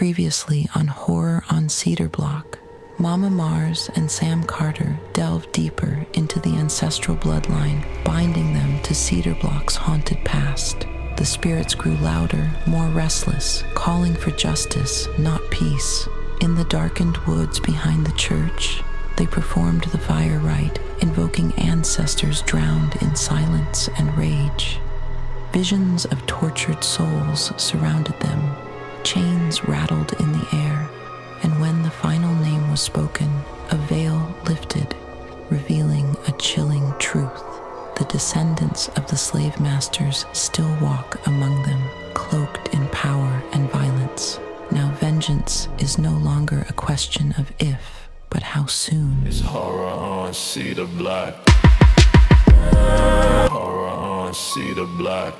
Previously on Horror on Cedar Block, Mama Mars and Sam Carter delve deeper into the ancestral bloodline, binding them to Cedar Block's haunted past. The spirits grew louder, more restless, calling for justice, not peace. In the darkened woods behind the church, they performed the fire rite, invoking ancestors drowned in silence and rage. Visions of tortured souls surrounded them. Chains rattled in the air, and when the final name was spoken, a veil lifted, revealing a chilling truth. The descendants of the slave masters still walk among them, cloaked in power and violence. Now vengeance is no longer a question of if, but how soon. It's horror on Cedar Block. Horror on Cedar Block.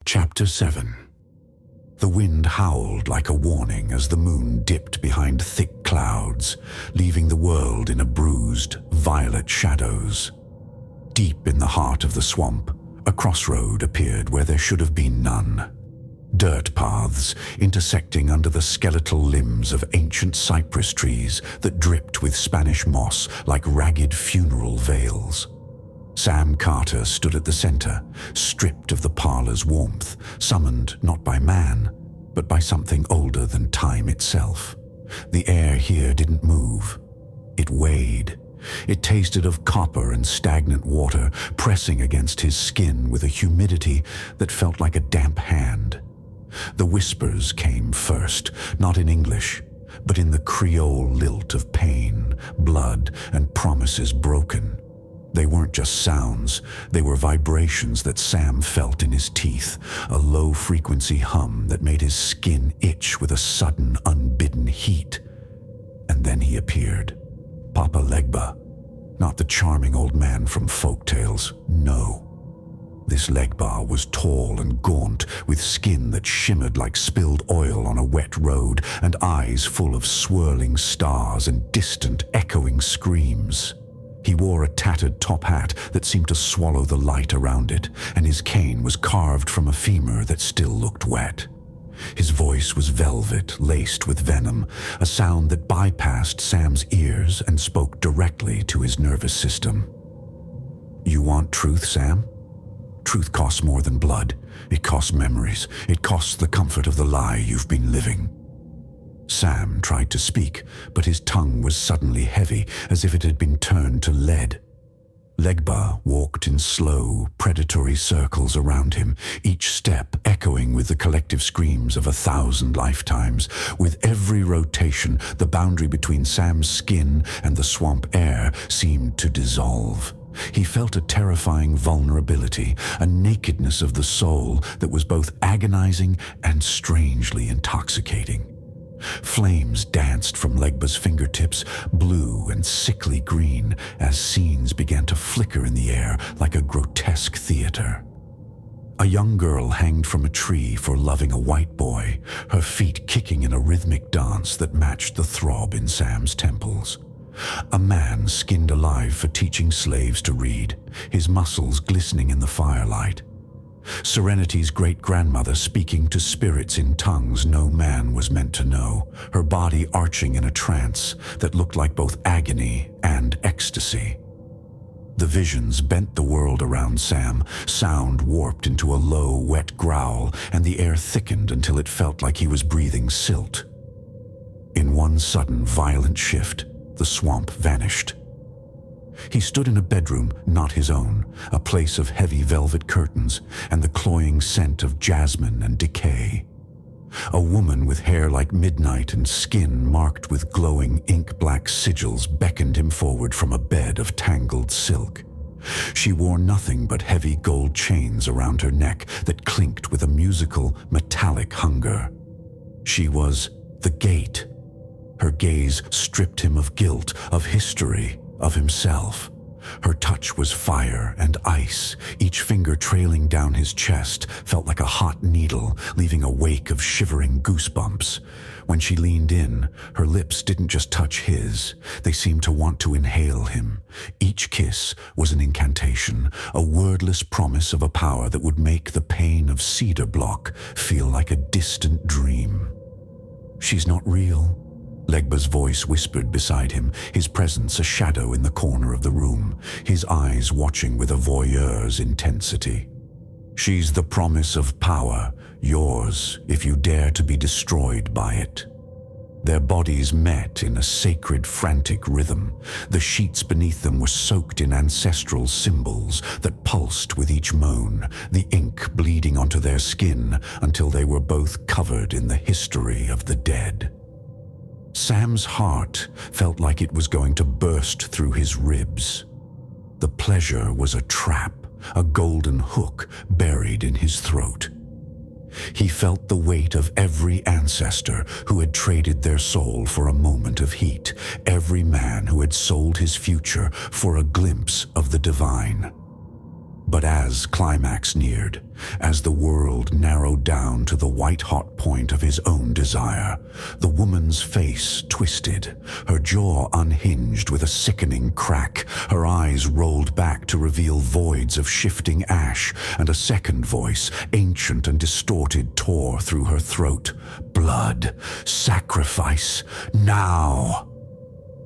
Chapter 7. The wind howled like a warning as the moon dipped behind thick clouds, leaving the world in a bruised, violet shadows. Deep in the heart of the swamp, a crossroad appeared where there should have been none. Dirt paths intersecting under the skeletal limbs of ancient cypress trees that dripped with Spanish moss like ragged funeral veils. Sam Carter stood at the center, stripped of the parlor's warmth, summoned not by man, but by something older than time itself. The air here didn't move. It weighed. It tasted of copper and stagnant water, pressing against his skin with a humidity that felt like a damp hand. The whispers came first, not in English, but in the Creole lilt of pain, blood, and promises broken. They weren't just sounds, they were vibrations that Sam felt in his teeth, a low-frequency hum that made his skin itch with a sudden, unbidden heat. And then he appeared. Papa Legba. Not the charming old man from folk tales, no. This Legba was tall and gaunt, with skin that shimmered like spilled oil on a wet road, and eyes full of swirling stars and distant, echoing screams. He wore a tattered top hat that seemed to swallow the light around it, and his cane was carved from a femur that still looked wet. His voice was velvet, laced with venom, a sound that bypassed Sam's ears and spoke directly to his nervous system. You want truth, Sam? Truth costs more than blood. It costs memories. It costs the comfort of the lie you've been living. Sam tried to speak, but his tongue was suddenly heavy, as if it had been turned to lead. Legba walked in slow, predatory circles around him, each step echoing with the collective screams of 1,000 lifetimes. With every rotation, the boundary between Sam's skin and the swamp air seemed to dissolve. He felt a terrifying vulnerability, a nakedness of the soul that was both agonizing and strangely intoxicating. Flames danced from Legba's fingertips, blue and sickly green, as scenes began to flicker in the air like a grotesque theater. A young girl hanged from a tree for loving a white boy, her feet kicking in a rhythmic dance that matched the throb in Sam's temples. A man skinned alive for teaching slaves to read, his muscles glistening in the firelight. Serenity's great-grandmother speaking to spirits in tongues no man was meant to know, her body arching in a trance that looked like both agony and ecstasy. The visions bent the world around Sam, sound warped into a low, wet growl, and the air thickened until it felt like he was breathing silt. In one sudden, violent shift, the swamp vanished. He stood in a bedroom not his own, a place of heavy velvet curtains and the cloying scent of jasmine and decay. A woman with hair like midnight and skin marked with glowing ink-black sigils beckoned him forward from a bed of tangled silk. She wore nothing but heavy gold chains around her neck that clinked with a musical, metallic hunger. She was the gate. Her gaze stripped him of guilt, of history, of himself. Her touch was fire and ice. Each finger trailing down his chest felt like a hot needle, leaving a wake of shivering goosebumps. When she leaned in, her lips didn't just touch his. They seemed to want to inhale him. Each kiss was an incantation, a wordless promise of a power that would make the pain of Cedar Block feel like a distant dream. "She's not real," Legba's voice whispered beside him, his presence a shadow in the corner of the room, his eyes watching with a voyeur's intensity. "She's the promise of power, yours if you dare to be destroyed by it." Their bodies met in a sacred, frantic rhythm. The sheets beneath them were soaked in ancestral symbols that pulsed with each moan, the ink bleeding onto their skin until they were both covered in the history of the dead. Sam's heart felt like it was going to burst through his ribs. The pleasure was a trap, a golden hook buried in his throat. He felt the weight of every ancestor who had traded their soul for a moment of heat, every man who had sold his future for a glimpse of the divine. But as climax neared, as the world narrowed down to the white-hot point of his own desire, the woman's face twisted, her jaw unhinged with a sickening crack, her eyes rolled back to reveal voids of shifting ash, and a second voice, ancient and distorted, tore through her throat. "Blood! Sacrifice! Now!"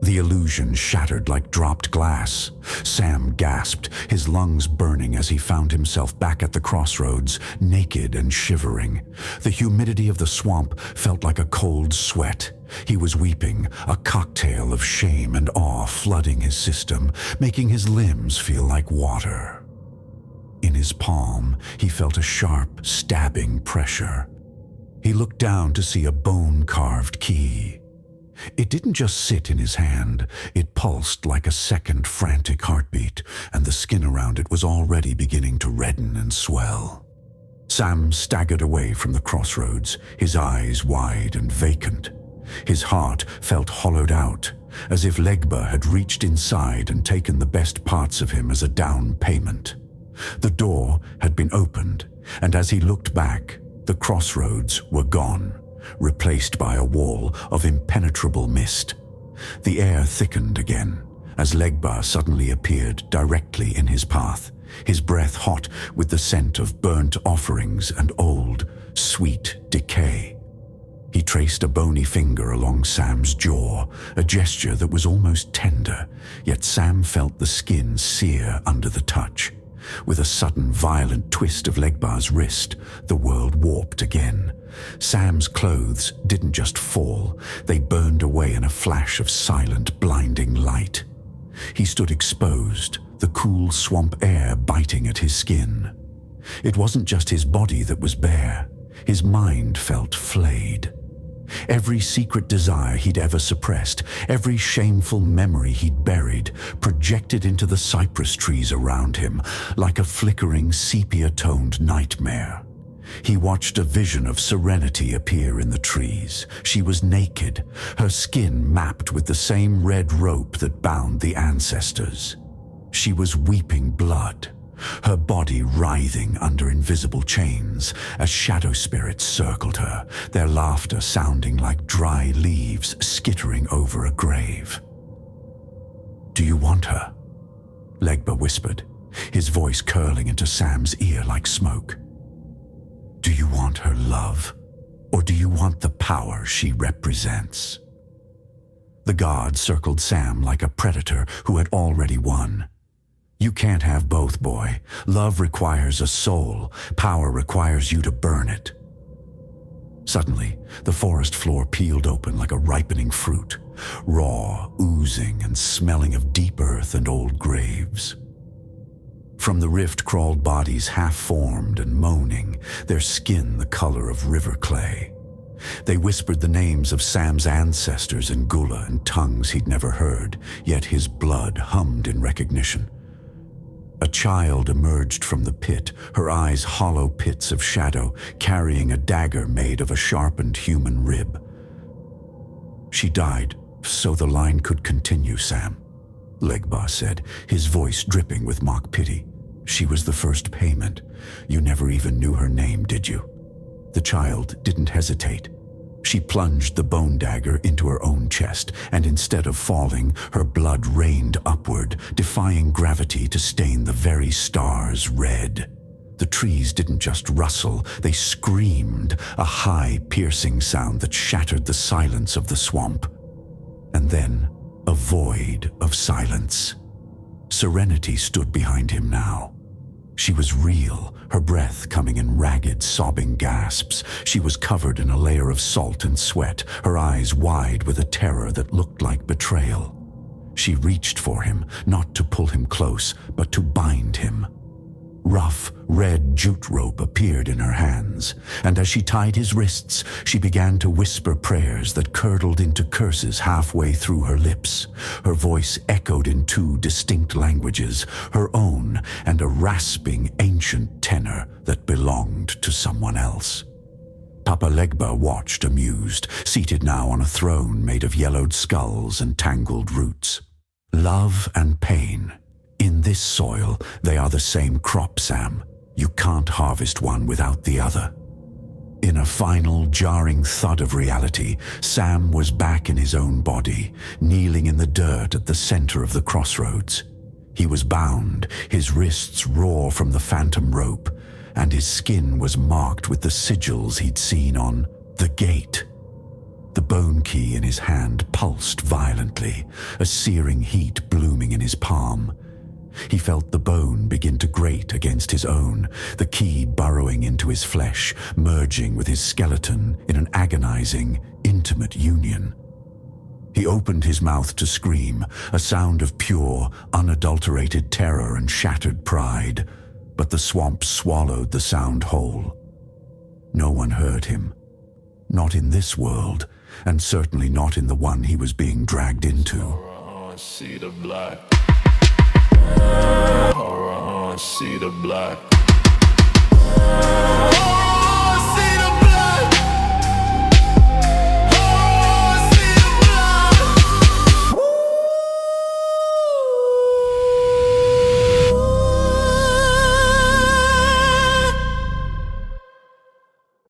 The illusion shattered like dropped glass. Sam gasped, his lungs burning as he found himself back at the crossroads, naked and shivering. The humidity of the swamp felt like a cold sweat. He was weeping, a cocktail of shame and awe flooding his system, making his limbs feel like water. In his palm, he felt a sharp, stabbing pressure. He looked down to see a bone-carved key. It didn't just sit in his hand, it pulsed like a second frantic heartbeat, and the skin around it was already beginning to redden and swell. Sam staggered away from the crossroads, his eyes wide and vacant. His heart felt hollowed out, as if Legba had reached inside and taken the best parts of him as a down payment. The door had been opened, and as he looked back, the crossroads were gone, replaced by a wall of impenetrable mist. The air thickened again, as Legba suddenly appeared directly in his path, his breath hot with the scent of burnt offerings and old, sweet decay. He traced a bony finger along Sam's jaw, a gesture that was almost tender, yet Sam felt the skin sear under the touch. With a sudden, violent twist of Legba's wrist, the world warped again. Sam's clothes didn't just fall, they burned away in a flash of silent, blinding light. He stood exposed, the cool swamp air biting at his skin. It wasn't just his body that was bare, his mind felt flayed. Every secret desire he'd ever suppressed, every shameful memory he'd buried, projected into the cypress trees around him like a flickering sepia-toned nightmare. He watched a vision of serenity appear in the trees. She was naked, her skin mapped with the same red rope that bound the ancestors. She was weeping blood, her body writhing under invisible chains as shadow spirits circled her, their laughter sounding like dry leaves skittering over a grave. "Do you want her?" Legba whispered, his voice curling into Sam's ear like smoke. "Do you want her love, or do you want the power she represents?" The god circled Sam like a predator who had already won. "You can't have both, boy. Love requires a soul. Power requires you to burn it." Suddenly, the forest floor peeled open like a ripening fruit, raw, oozing, and smelling of deep earth and old graves. From the rift crawled bodies half-formed and moaning, their skin the color of river clay. They whispered the names of Sam's ancestors in Gula in tongues he'd never heard, yet his blood hummed in recognition. A child emerged from the pit, her eyes hollow pits of shadow, carrying a dagger made of a sharpened human rib. "She died, so the line could continue, Sam." Legba said, his voice dripping with mock pity. She was the first payment. You never even knew her name, did you? The child didn't hesitate. She plunged the bone dagger into her own chest, and instead of falling, her blood rained upward, defying gravity to stain the very stars red. The trees didn't just rustle, they screamed, a high, piercing sound that shattered the silence of the swamp. And then, a void of silence. Serenity stood behind him now. She was real, her breath coming in ragged, sobbing gasps. She was covered in a layer of salt and sweat, her eyes wide with a terror that looked like betrayal. She reached for him, not to pull him close, but to bind him. Rough, red jute rope appeared in her hands, and as she tied his wrists, she began to whisper prayers that curdled into curses halfway through her lips. Her voice echoed in two distinct languages, her own and a rasping, ancient tenor that belonged to someone else. Papa Legba watched amused, seated now on a throne made of yellowed skulls and tangled roots. Love and pain. In this soil, they are the same crop, Sam. You can't harvest one without the other. In a final, jarring thud of reality, Sam was back in his own body, kneeling in the dirt at the center of the crossroads. He was bound, his wrists raw from the phantom rope, and his skin was marked with the sigils he'd seen on the gate. The bone key in his hand pulsed violently, a searing heat blooming in his palm. He felt the bone begin to grate against his own, the key burrowing into his flesh, merging with his skeleton in an agonizing, intimate union. He opened his mouth to scream, a sound of pure, unadulterated terror and shattered pride, but the swamp swallowed the sound whole. No one heard him. Not in this world, and certainly not in the one he was being dragged into. Horror on Cedar Block. Horror on Cedar Block.